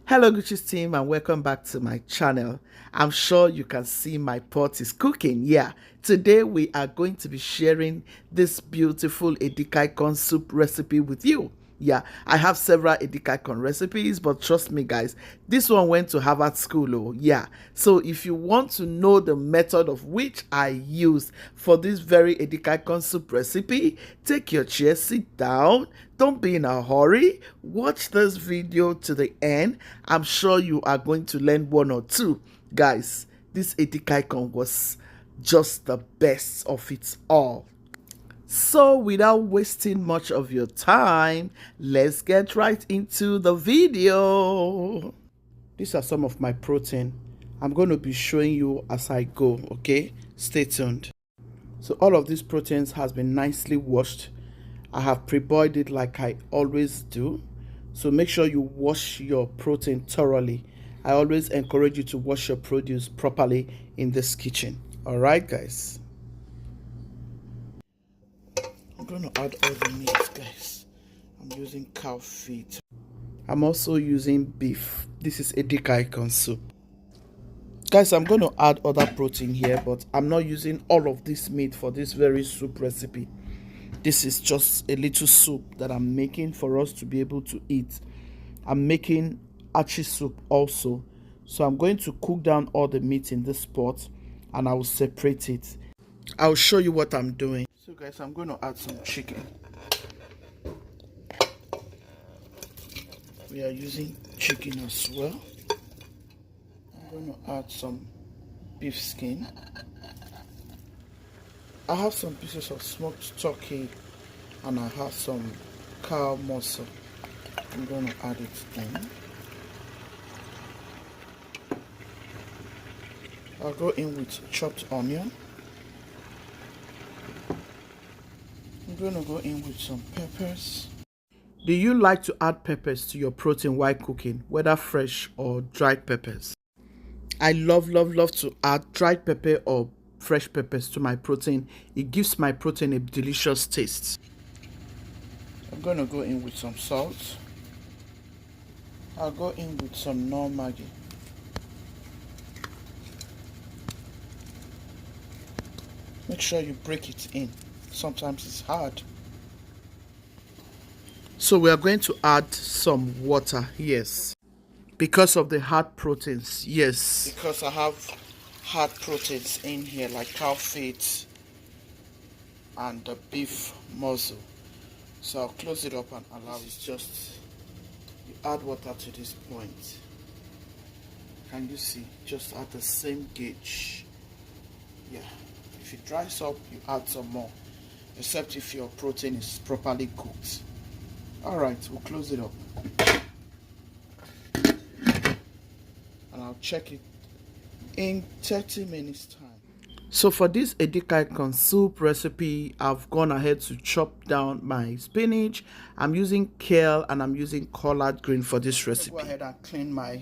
Hello Gucci's team and welcome back to my channel. I'm sure you can see my pot is cooking. Yeah, today we are going to be sharing this beautiful Edikaikong soup recipe with you. Yeah, I have several Edikaikong recipes, but trust me guys, this one went to Harvard School. Oh yeah, so if you want to know the method of which I use for this very Edikaikong soup recipe, take your chair, sit down, don't be in a hurry, watch this video to the end. I'm sure you are going to learn one or two. Guys, this Edikaikong was just the best of it all. So without wasting much of your time, let's get right into the video. These are some of my protein. I'm going to be showing you as I go, okay? Stay tuned. So all of these proteins has been nicely washed. I have pre-boiled it like I always do. So make sure you wash your protein thoroughly. I always encourage you to wash your produce properly in this kitchen. All right, guys. I'm going to add all the meat, guys. I'm using cow feet. I'm also using beef. This is Edikaikong soup. Guys, I'm going to add other protein here, but I'm not using all of this meat for this very soup recipe. This is just a little soup that I'm making for us to be able to eat. I'm making achi soup also. So I'm going to cook down all the meat in this pot and I will separate it. I'll show you what I'm doing. So guys, I'm going to add some chicken. We are using chicken as well. I'm going to add some beef skin. I have some pieces of smoked turkey and I have some cow muscle. I'm going to add it in. I'll go in with chopped onion. I'm going to go in with some peppers. Do you like to add peppers to your protein while cooking, whether fresh or dried peppers? I love to add dried pepper or fresh peppers to my protein. It gives my protein a delicious taste. I'm going to go in with some salt. I'll go in with some Maggi. Make sure you break it in. Sometimes it's hard. So we are going to add some water, yes. Because of the hard proteins, yes. Because I have hard proteins in here like cow feet and the beef muscle. So I'll close it up and allow it. Just you add water to this point. Can you see? Just at the same gauge. Yeah. If it dries up, you add some more. Except if your protein is properly cooked. Alright, we'll close it up. And I'll check it in 30 minutes time. So for this Edikaikong soup recipe, I've gone ahead to chop down my spinach. I'm using kale and I'm using collard green for this recipe. Go ahead and clean my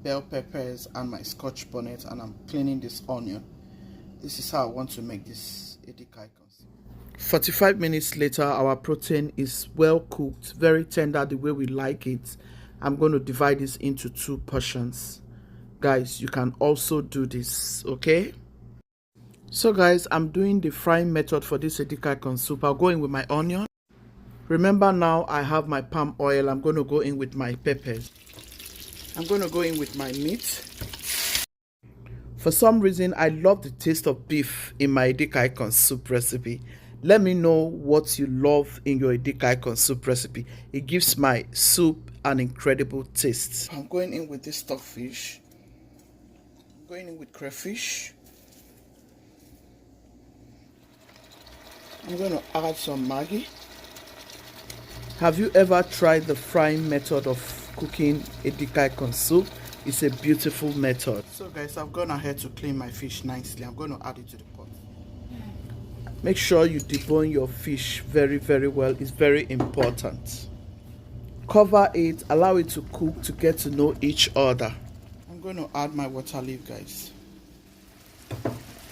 bell peppers and my scotch bonnet, and I'm cleaning this onion. This is how I want to make this Edikaikong. 45 minutes later, our protein is well cooked, very tender the way we like it. I'm going to divide this into 2 portions. Guys, you can also do this, okay? So guys, I'm doing the frying method for this Edikaikong soup. I'll go in with my onion. Remember now I have my palm oil. I'm going to go in with my peppers. I'm going to go in with my meat. For some reason, I love the taste of beef in my Edikaikong soup recipe. Let me know what you love in your Edikaikong soup recipe. It gives my soup an incredible taste. I'm going in with this stockfish. I'm going in with crayfish. I'm going to add some Maggi. Have you ever tried the frying method of cooking Edikaikong soup? It's a beautiful method. So guys, I've gone ahead to clean my fish nicely. I'm going to add it to the pot. Make sure you debone your fish very well. It's very important. Cover it, allow it to cook to get to know each other. I'm going to add my water leaf, guys.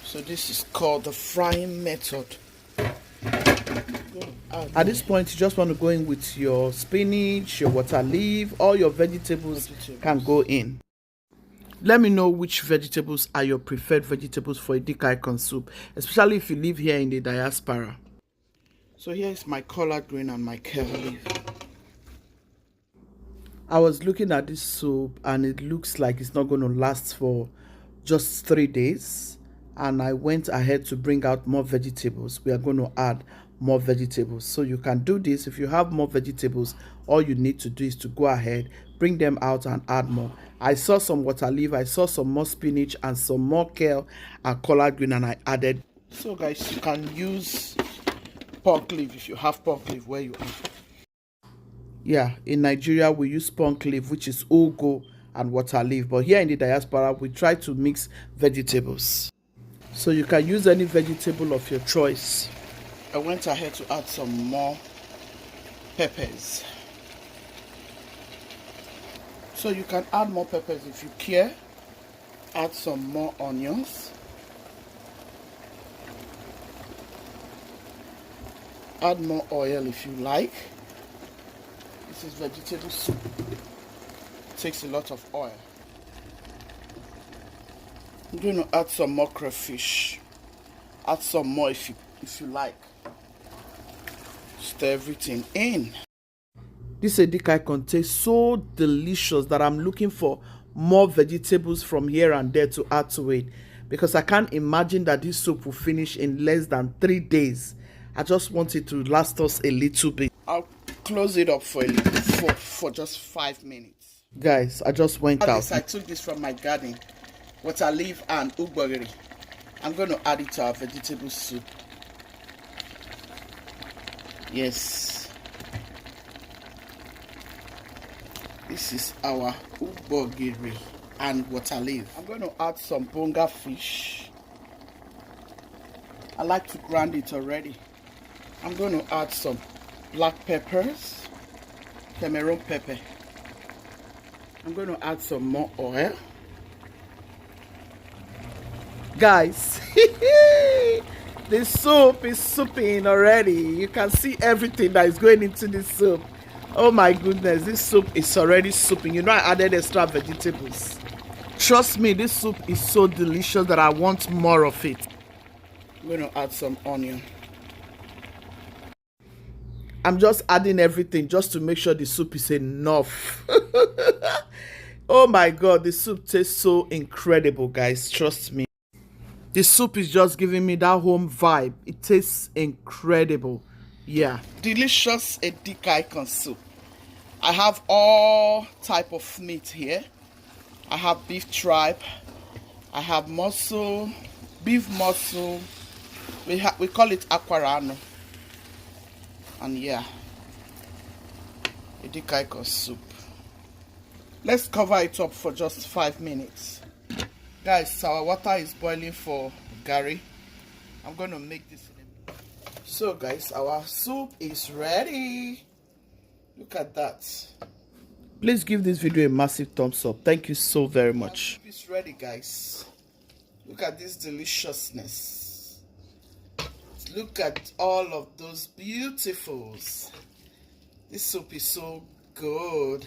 So this is called the frying method. At this point, you just want to go in with your spinach, your water leaf, all your vegetables can go in. Let me know which vegetables are your preferred vegetables for Edikaikong soup, especially if you live here in the diaspora. So here is my collard green and my kale leaf. I was looking at this soup and it looks like it's not going to last for just 3 days. And I went ahead to bring out more vegetables. We are going to add more vegetables. So you can do this. If you have more vegetables, all you need to do is to go ahead, bring them out and add more. I saw some water leaf, I saw some more spinach and some more kale and collard green, and I added. So guys, you can use pork leaf if you have pork leaf where you are. Yeah, in Nigeria we use pork leaf, which is ugu and water leaf, but here in the diaspora we try to mix vegetables. So you can use any vegetable of your choice. I went ahead to add some more peppers. So you can add more peppers if you care. Add some more onions. Add more oil if you like. This is vegetable soup. It takes a lot of oil. I'm going to add some more crayfish. Add some more if you like. Stir everything in. This Edikaikong tastes so delicious that I'm looking for more vegetables from here and there to add to it, because I can't imagine that this soup will finish in less than 3 days. I just want it to last us a little bit. I'll close it up for just 5 minutes. Guys, I just went out. I took this from my garden, water leaf and ugbogiri. I'm going to add it to our vegetable soup. Yes. This is our ugbogiri and water leaf. I'm going to add some bonga fish. I like to grind it already. I'm going to add some black peppers, Cameroon pepper. I'm going to add some more oil. Guys, the soup is souping already. You can see everything that is going into this soup. Oh my goodness, this soup is already souping. You know, I added extra vegetables. Trust me, this soup is so delicious that I want more of it. I'm going to add some onion. I'm just adding everything just to make sure the soup is enough. Oh my God, the soup tastes so incredible, guys. Trust me. The soup is just giving me that home vibe. It tastes incredible. Yeah. Delicious Edikaikong soup. I have all type of meat here. I have beef tripe. I have muscle, beef muscle. We call it aquarano. And yeah, Edikaikong soup. Let's cover it up for just 5 minutes. Guys, our water is boiling for gari. I'm going to make this. So guys, our soup is ready. Look at that. Please give this video a massive thumbs up. Thank you so very much. Soup is ready, guys. Look at this deliciousness. Look at all of those beautifuls. This soup is so good.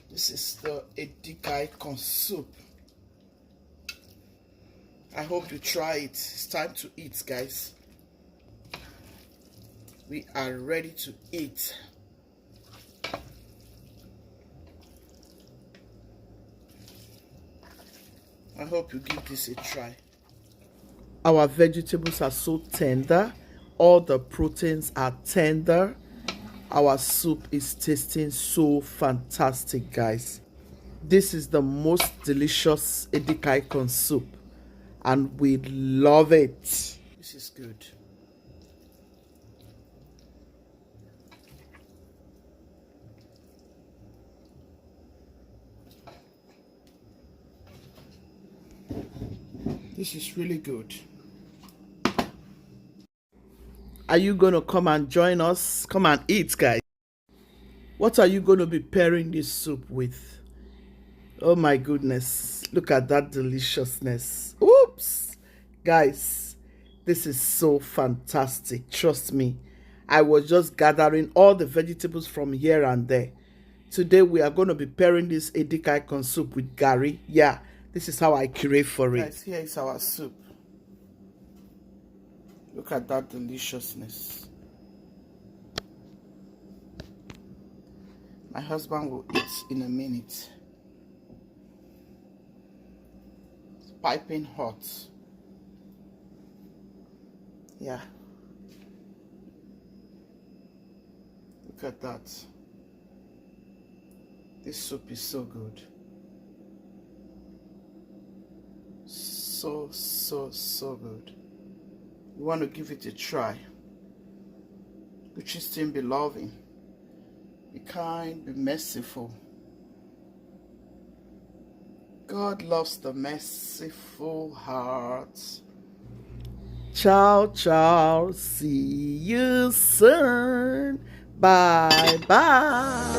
This is the Edikaikong soup. I hope you try it. It's time to eat, guys. We are ready to eat. I hope you give this a try. Our vegetables are so tender. All the proteins are tender. Our soup is tasting so fantastic, guys. This is the most delicious Edikaikong soup, and we love it. This is good. This is really good. Are you going to come and join us? Come and eat, guys. What are you going to be pairing this soup with? Oh my goodness. Look at that deliciousness. Oops. Guys, This is so fantastic. Trust me. I was just gathering all the vegetables from here and there. Today we are going to be pairing this Edikaikong soup with gari. Yeah, this is how I crave for it. Guys, here is our soup. Look at that deliciousness. My husband will eat in a minute. It's piping hot. Yeah. Look at that. This soup is so good. So good. You want to give it a try. Christian, be loving. Be kind, be merciful. God loves the merciful heart. Ciao, ciao. See you soon. Bye, bye.